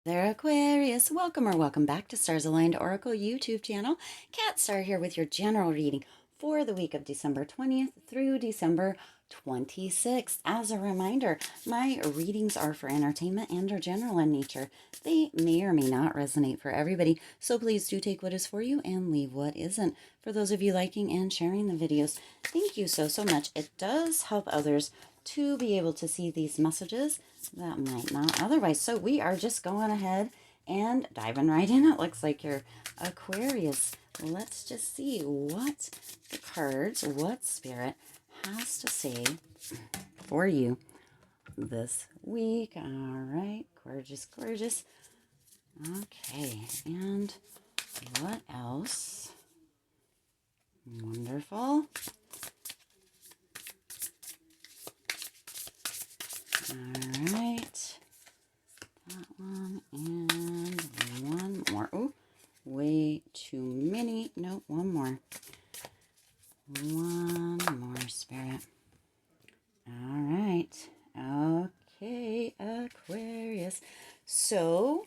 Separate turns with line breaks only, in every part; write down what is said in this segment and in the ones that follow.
There, Aquarius. Welcome or welcome back to Stars Aligned Oracle YouTube channel. Cat Star here with your general reading for the week of December 20th through December 26th. As a reminder, my readings are for entertainment and are general in nature. They may or may not resonate for everybody, so please do take what is for you and leave what isn't. For those of you liking and sharing the videos, thank you so much. It does help others to be able to see these messages that might not otherwise. So we are just going ahead and diving right in. It looks like you're Aquarius. Let's just see what the cards, what Spirit has to say for you this week. All right, gorgeous, gorgeous. Okay, and what else? Wonderful. All right. That one and one more. Oh, way too many. No, one more. One more, Spirit. All right. Okay, Aquarius. So,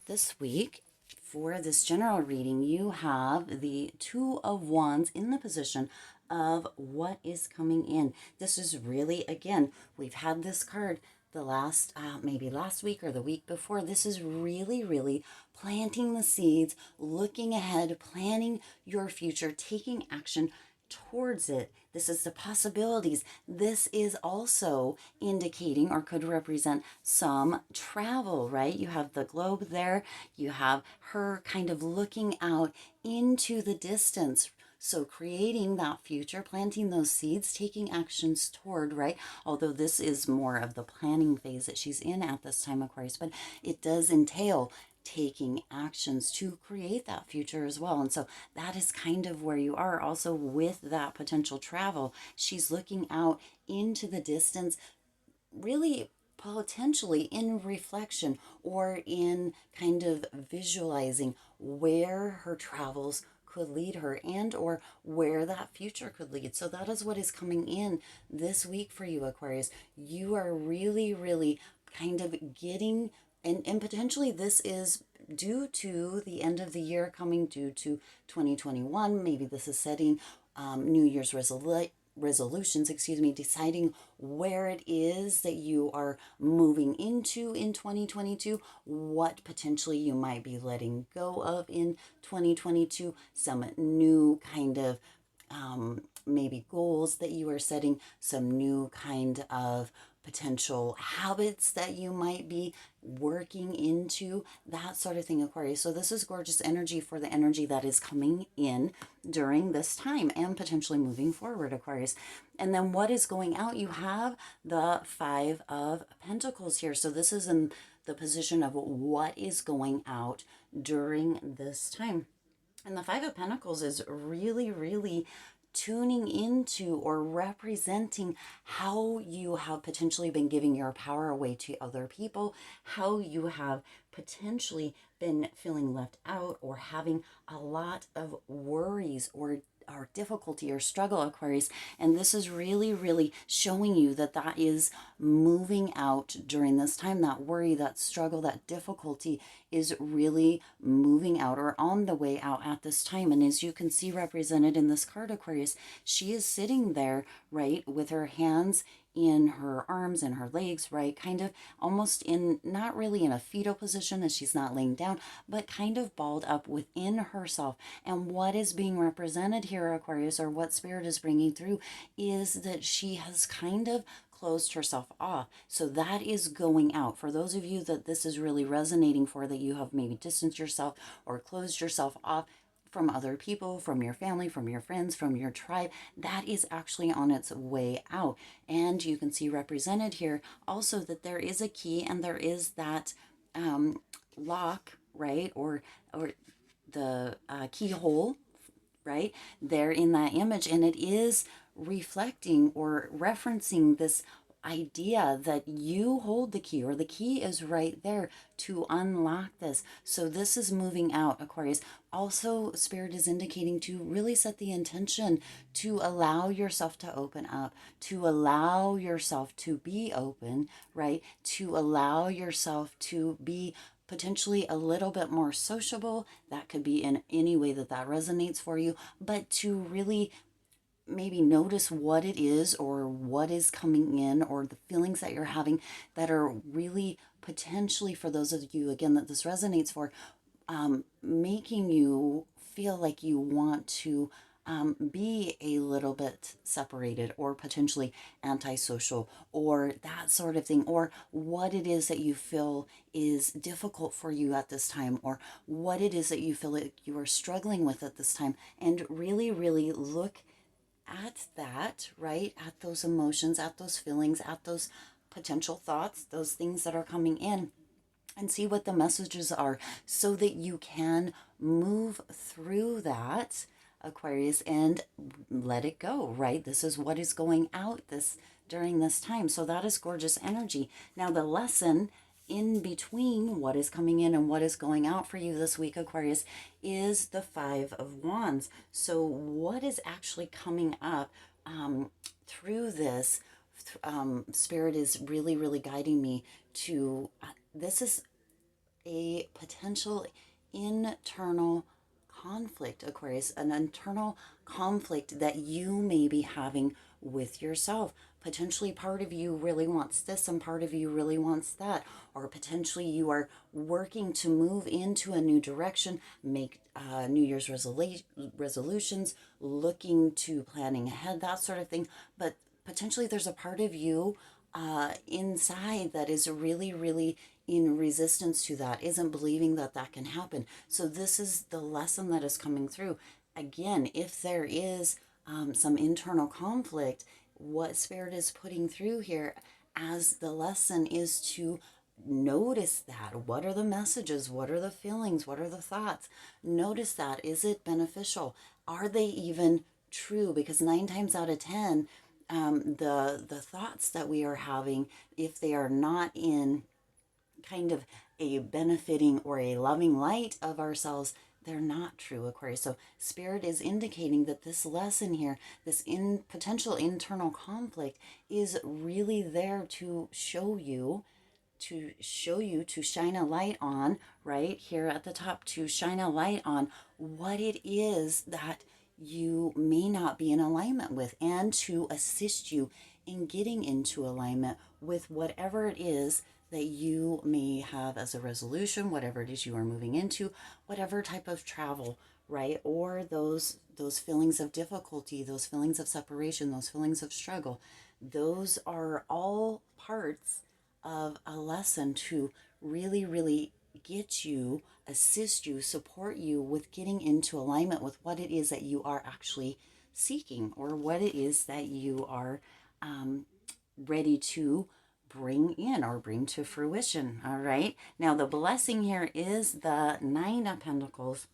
this week, for this general reading, you have the Two of Wands in the position of what is coming in. This is really, again, we've had this card the last, maybe last week or the week before. This is really planting the seeds, looking ahead, planning your future, taking action towards it. This is the possibilities. This is also indicating or could represent some travel, right? You have the globe there. You have her kind of looking out into the distance. So creating that future, planting those seeds, taking actions toward, right? Although this is more of the planning phase that she's in at this time, Aquarius, but it does entail taking actions to create that future as well. And so that is kind of where you are also with that potential travel. She's looking out into the distance, really potentially in reflection or in kind of visualizing where her travels could lead her and or where that future could lead. So that is what is coming in this week for you, Aquarius. You are really kind of getting, and potentially this is due to the end of the year coming, due to 2021. Maybe this is setting New Year's resolutions, deciding where it is that you are moving into in 2022, what potentially you might be letting go of in 2022, some new kind of maybe goals that you are setting, some new kind of potential habits that you might be working into, that sort of thing, Aquarius. So this is gorgeous energy for the energy that is coming in during this time and potentially moving forward, Aquarius. And then what is going out? You have the Five of Pentacles here. So this is in the position of what is going out during this time. And the Five of Pentacles is really tuning into or representing how you have potentially been giving your power away to other people, how you have potentially been feeling left out or having a lot of worries or difficulty or struggle, Aquarius. And this is really showing you that that is moving out during this time. That worry, that struggle, that difficulty is really moving out or on the way out at this time. And as you can see represented in this card, Aquarius, she is sitting there, right, with her hands in her arms and her legs, right, kind of almost in, not really in a fetal position as she's not laying down, but kind of balled up within herself. And what is being represented here, Aquarius, or what Spirit is bringing through, is that she has kind of closed herself off. So that is going out. For those of you that this is really resonating for, that you have maybe distanced yourself or closed yourself off from other people, from your family, from your friends, from your tribe, that is actually on its way out. And you can see represented here also that there is a key and there is that lock, right? Or the keyhole, right? There in that image. And it is reflecting or referencing this idea that you hold the key, or the key is right there to unlock this. So this is moving out, Aquarius. Also, Spirit is indicating to really set the intention to allow yourself to open up, to allow yourself to be open, right? To allow yourself to be potentially a little bit more sociable. That could be in any way that that resonates for you, but to really maybe notice what it is or what is coming in, or the feelings that you're having that are really potentially, for those of you again that this resonates for, making you feel like you want to be a little bit separated, or potentially antisocial, or that sort of thing, or what it is that you feel is difficult for you at this time, or what it is that you feel like you are struggling with at this time, and really, really look at that, right? At those emotions, at those feelings, at those potential thoughts, those things that are coming in, and see what the messages are so that you can move through that, Aquarius, and let it go, right? This is what is going out this during this time. So that is gorgeous energy. Now the lesson in between what is coming in and what is going out for you this week, Aquarius, is the Five of Wands. So what is actually coming up through this? Spirit is really, really guiding me to this is a potential internal conflict, Aquarius, an internal conflict that you may be having with yourself. Potentially part of you really wants this and part of you really wants that, or potentially you are working to move into a new direction, make New Year's resolutions, looking to planning ahead, that sort of thing. But potentially there's a part of you inside that is really, really in resistance to that, isn't believing that that can happen. So this is the lesson that is coming through. Again, if there is some internal conflict, what Spirit is putting through here as the lesson is to notice that. What are the messages? What are the feelings? What are the thoughts? Notice that. Is it beneficial? Are they even true? Because 9 times out of 10, the thoughts that we are having, if they are not in kind of a benefiting or a loving light of ourselves, they're not true, Aquarius. So Spirit is indicating that this lesson here, this potential internal conflict, is really there to show you, to shine a light on, right here at the top, to shine a light on what it is that you may not be in alignment with, and to assist you in getting into alignment with whatever it is that you may have as a resolution, whatever it is you are moving into, whatever type of travel, right? Or those feelings of difficulty, those feelings of separation, those feelings of struggle. Those are all parts of a lesson to really, really get you, assist you, support you with getting into alignment with what it is that you are actually seeking, or what it is that you are ready to bring in or bring to fruition. All right. Now, the blessing here is the Nine of Pentacles.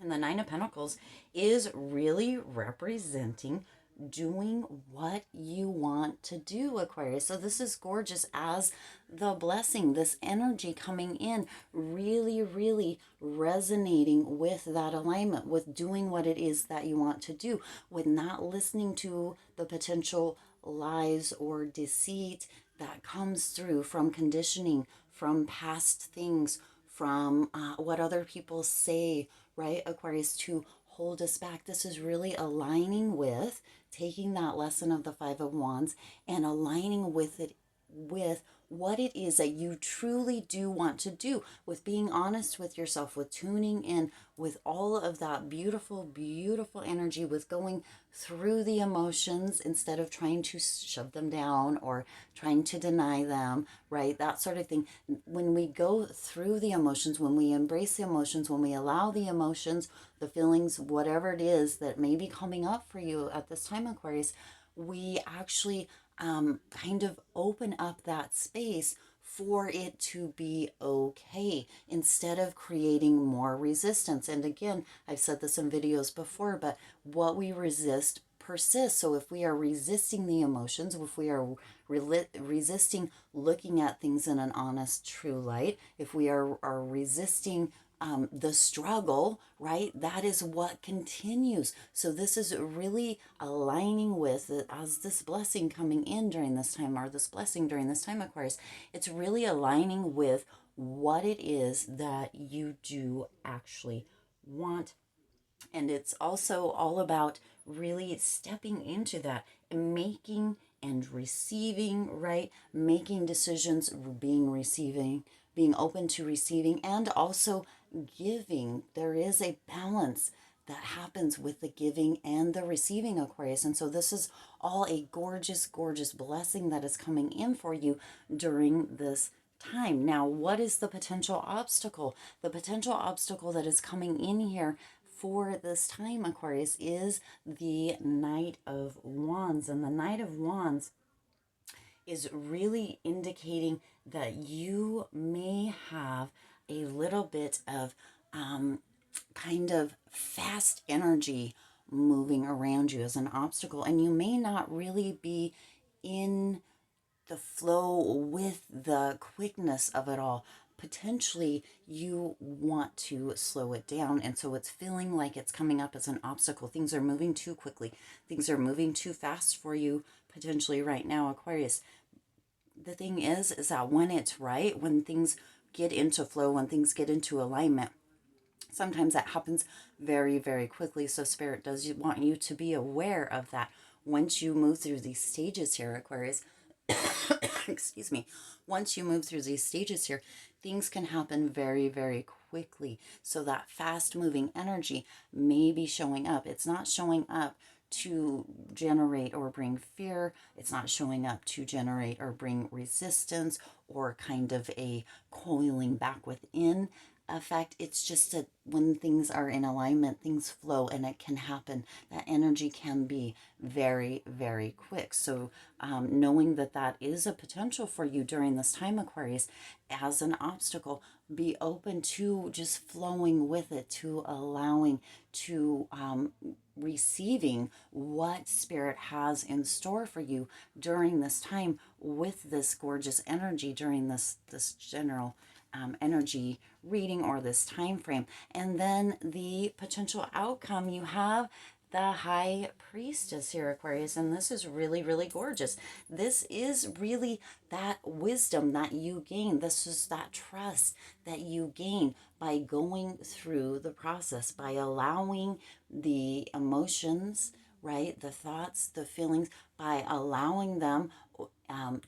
And the Nine of Pentacles is really representing doing what you want to do, Aquarius. So this is gorgeous as the blessing, this energy coming in, really, really resonating with that alignment, with doing what it is that you want to do, with not listening to the potential lies or deceit that comes through from conditioning, from past things, from what other people say, right, Aquarius, to hold us back. This is really aligning with taking that lesson of the Five of Wands and aligning with it, with what it is that you truly do want to do, with being honest with yourself, with tuning in, with all of that beautiful, beautiful energy, with going through the emotions instead of trying to shove them down or trying to deny them, right? That sort of thing. When we go through the emotions, when we embrace the emotions, when we allow the emotions, the feelings, whatever it is that may be coming up for you at this time, Aquarius, we actually kind of open up that space for it to be okay, instead of creating more resistance. And again, I've said this in videos before, but what we resist persist. So if we are resisting the emotions, if we are resisting looking at things in an honest, true light, if we are resisting the struggle, right? That is what continues. So this is really aligning with, as this blessing coming in during this time, or this blessing during this time, Aquarius, it's really aligning with what it is that you do actually want. And it's also all about really stepping into that and making and receiving, right? Making decisions, being open to receiving, and also giving. There is a balance that happens with the giving and the receiving, Aquarius. And so this is all a gorgeous, gorgeous blessing that is coming in for you during this time. Now, what is the potential obstacle? The potential obstacle that is coming in here for this time, Aquarius, is the Knight of Wands. And the Knight of Wands is really indicating that you may have a little bit of kind of fast energy moving around you as an obstacle, and you may not really be in the flow with the quickness of it all. Potentially you want to slow it down, and so it's feeling like it's coming up as an obstacle. Things are moving too quickly, things are moving too fast for you potentially right now, Aquarius. The thing is that when it's right, when things get into flow, when things get into alignment, sometimes that happens very, very quickly. So Spirit does want you to be aware of that. Once you move through these stages here, Aquarius, excuse me, once you move through these stages here, things can happen very, very quickly. So that fast moving energy may be showing up. It's not showing up to generate or bring fear. It's not showing up to generate or bring resistance or kind of a coiling back within effect. It's just that when things are in alignment, things flow, and it can happen. That energy can be very, very quick. So knowing that that is a potential for you during this time, Aquarius, as an obstacle, be open to just flowing with it, to allowing, to receiving what Spirit has in store for you during this time with this gorgeous energy during this general energy reading or this time frame. And then the potential outcome, you have the High Priestess here, Aquarius, and this is really, really gorgeous. This is really that wisdom that you gain. This is that trust that you gain by going through the process, by allowing the emotions, right, the thoughts, the feelings, by allowing them,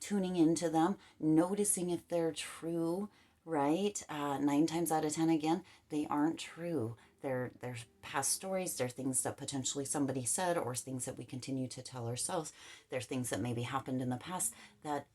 tuning into them, noticing if they're true, right? 9 times out of 10, again, they aren't true. They're past stories. They're things that potentially somebody said, or things that we continue to tell ourselves. They're things that maybe happened in the past that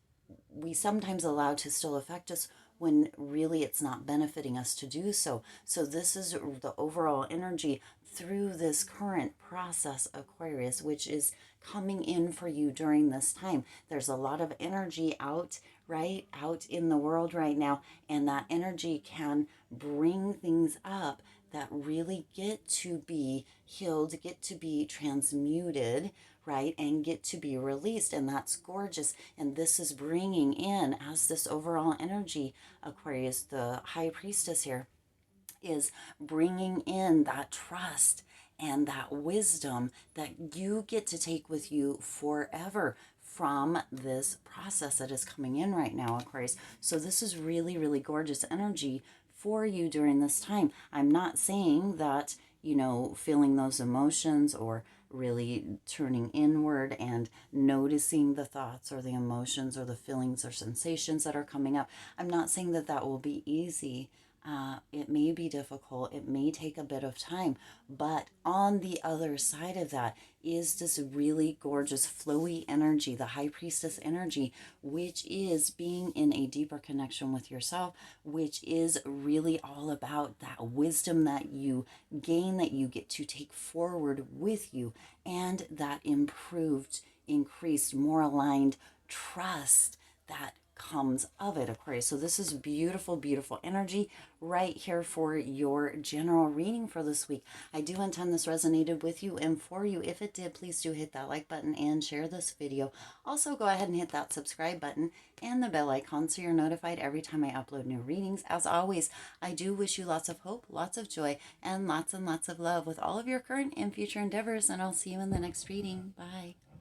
we sometimes allow to still affect us when really it's not benefiting us to do so. So this is the overall energy through this current process, Aquarius, which is coming in for you during this time. There's a lot of energy out, right, out in the world right now, and that energy can bring things up that really get to be healed, get to be transmuted, right, and get to be released. And that's gorgeous. And this is bringing in, as this overall energy, Aquarius, the High Priestess here, is bringing in that trust and that wisdom that you get to take with you forever from this process that is coming in right now, Aquarius. So this is really, really gorgeous energy for you during this time. I'm not saying that, feeling those emotions or really turning inward and noticing the thoughts or the emotions or the feelings or sensations that are coming up. I'm not saying that that will be easy. It may be difficult. It may take a bit of time. But on the other side of that is this really gorgeous flowy energy, the High Priestess energy, which is being in a deeper connection with yourself, which is really all about that wisdom that you gain, that you get to take forward with you, and that improved, increased, more aligned trust that comes of it, Aquarius. So this is beautiful, beautiful energy right here for your general reading for this week. I do intend this resonated with you and for you. If it did, please do hit that like button and share this video. Also, go ahead and hit that subscribe button and the bell icon so you're notified every time I upload new readings. As always, I do wish you lots of hope, lots of joy, and lots of love with all of your current and future endeavors, and I'll see you in the next reading. Bye.